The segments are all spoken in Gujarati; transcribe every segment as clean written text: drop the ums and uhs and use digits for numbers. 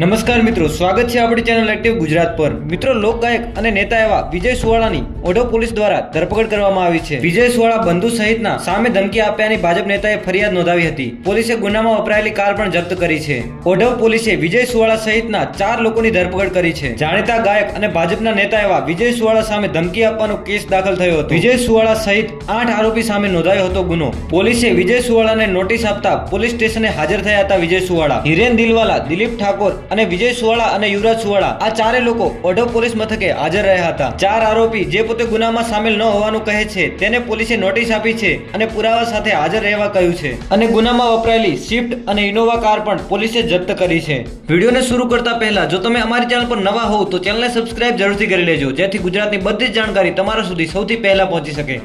નમસ્કાર મિત્રો, સ્વાગત છે આપણી ચેનલ એક્ટિવ ગુજરાત પર। મિત્રો, લોકગાયક અને નેતા એવા વિજય સુવાળાની ઓઢવ પોલીસ દ્વારા ધરપકડ કરવામાં આવી છે। વિજય સુવાળા બંધુ સહિતના સામે ધમકી આપ્યાની ભાજપ નેતાએ ફરિયાદ નોંધાવી હતી। પોલીસે ગુનામાં વપરાયેલી કાર પણ જપ્ત કરી છે। ઓઢવ પોલીસે વિજય સુવાળા સહિતના 4 લોકોની ધરપકડ કરી છે। જાણીતા ગાયક અને ભાજપના નેતા એવા વિજય સુવાળા સામે ધમકી આપવાનો કેસ દાખલ થયો હતો। વિજય સુવાળા સહિત 8 આરોપી સામે નોંધાયો હતો ગુનો। પોલીસે વિજય સુવાળાને નોટિસ આપતા પોલીસ સ્ટેશને હાજર થયા હતા વિજય સુવાળા, હિરેન દિલવાલા, દિલીપ ઠાકોર અને વિજય સુવાળા અને યુવરાજ સુવાળા આ 4 લોકો ઓઢવ પોલીસ મથકે હાજર રહ્યા હતા। 4 આરોપી જે પોતે ગુનામાં સામેલ ન હોવાનું કહે છે તેને પોલીસે નોટિસ આપી છે અને પુરાવા સાથે હાજર રહેવા કહ્યું છે અને ગુનામાં વપરાયેલી સ્વિફ્ટ અને ઇનોવા કાર પણ પોલીસે જપ્ત કરી છે। વિડીયોને શરૂ કરતા પહેલા જો તમે અમારી ચેનલ પર નવા હોવ તો ચેનલને સબસ્ક્રાઇબ જરૂરથી કરી લેજો, જેથી ગુજરાતની બધી જ જાણકારી તમારા સુધી સૌથી પહેલા પહોંચી શકે।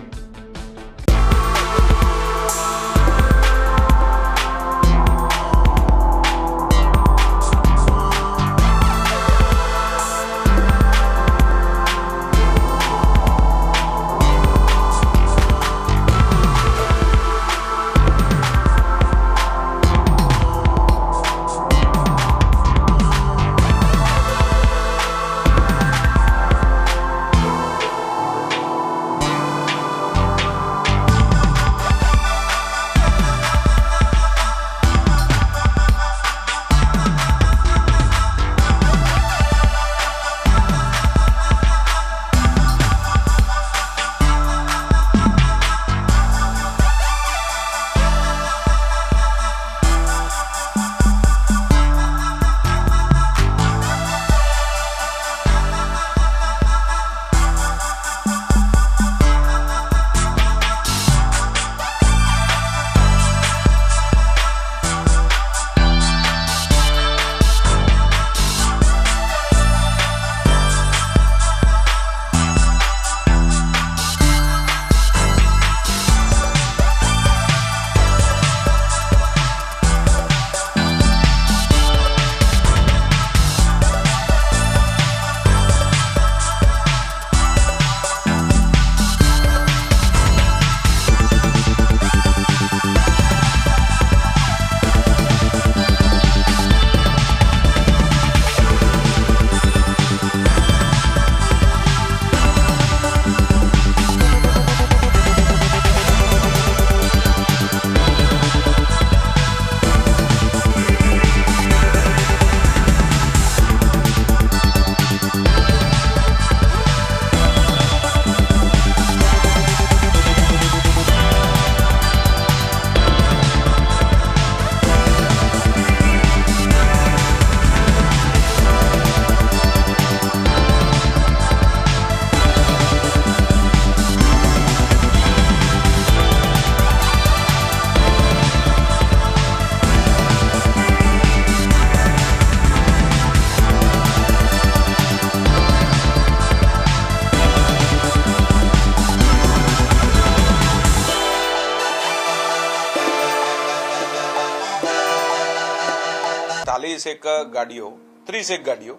એક ગાડીઓ 30 ગાડીઓ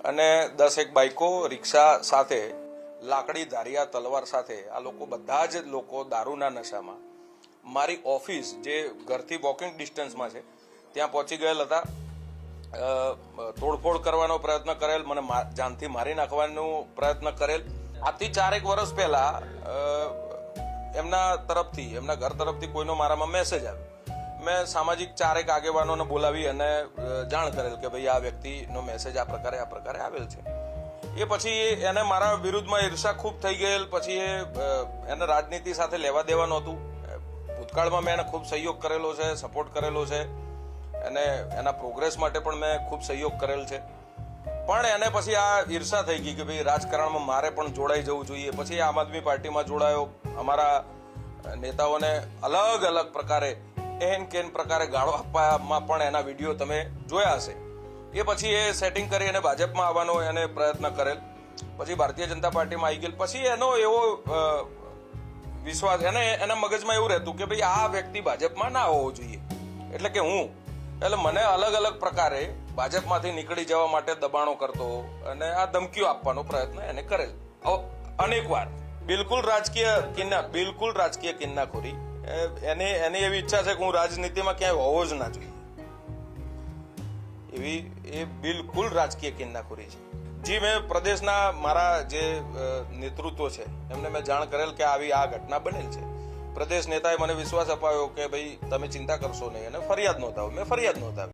અને 10 બાઇકો, રિક્ષા સાથે લાકડી, ધારિયા, તલવાર સાથે આ લોકો બધા જ લોકો દારૂના નશામાં મારી ઓફિસ જે ઘરથી વોકિંગ ડિસ્ટન્સમાં છે ત્યાં પહોંચી ગયેલ હતા। તોડફોડ કરવાનો પ્રયત્ન કરેલ, મને જાનથી મારી નાખવાનો પ્રયત્ન કરેલ। આથી 4 વર્ષ પહેલા એમના ઘર તરફથી કોઈનો મારામાં મેસેજ આવ્યો। મેં સામાજિક 4 આગેવાનોને બોલાવી અને જાણ કરેલ કે ભાઈ આ વ્યક્તિનો મેસેજ આ પ્રકારે આવેલ છે। એ પછી એને મારા વિરુદ્ધમાં ઈર્ષા ખૂબ થઈ ગયેલ। પછી એને રાજનીતિ સાથે લેવા દેવા નહોતું। ભૂતકાળમાં મેં એને ખૂબ સહયોગ કરેલો છે, સપોર્ટ કરેલો છે અને એના પ્રોગ્રેસ માટે પણ મેં ખૂબ સહયોગ કરેલ છે। પણ એને પછી આ ઈર્ષા થઈ ગઈ કે ભાઈ રાજકારણમાં મારે પણ જોડાઈ જવું જોઈએ। પછી આમ આદમી પાર્ટીમાં જોડાયો। અમારા નેતાઓને અલગ અલગ પ્રકારે એન કેન પ્રકારે ગાળો આપવામાં પણ એના વિડીયો તમે જોયા હશે। એ પછી એ સેટિંગ કરી અને ભાજપમાં આવવાનો એને પ્રયત્ન કરેલ। પછી ભારતીય જનતા પાર્ટીમાં આવી ગયેલ। પછી એનો એવો વિશ્વાસ, એના મગજમાં એવું રહેતું કે ભાઈ આ વ્યક્તિ ભાજપમાં ના હોવો જોઈએ, એટલે કે એટલે મને અલગ અલગ પ્રકારે ભાજપમાંથી નીકળી જવા માટે દબાણો કરતો અને આ ધમકીઓ આપવાનો પ્રયત્ન એને કરેલ અનેક વાર। બિલકુલ રાજકીય કિન્નાખોરી। એની એવી ઈચ્છા છે કે હું રાજનીતિમાં ક્યાંય હોવો જ ના જોઈએ। એવી એ બિલકુલ રાજકીય કિન્નાખોરી છે. જી, મેં પ્રદેશના મારા જે નેતૃત્વ છે એમને મેં જાણ કરેલ કે આવી આ ઘટના બનેલ છે. પ્રદેશ નેતાએ મને વિશ્વાસ અપાવ્યો કે ભાઈ તમે ચિંતા કરશો નહીં અને ફરિયાદ નોંધાવો. મેં ફરિયાદ નોંધાવી.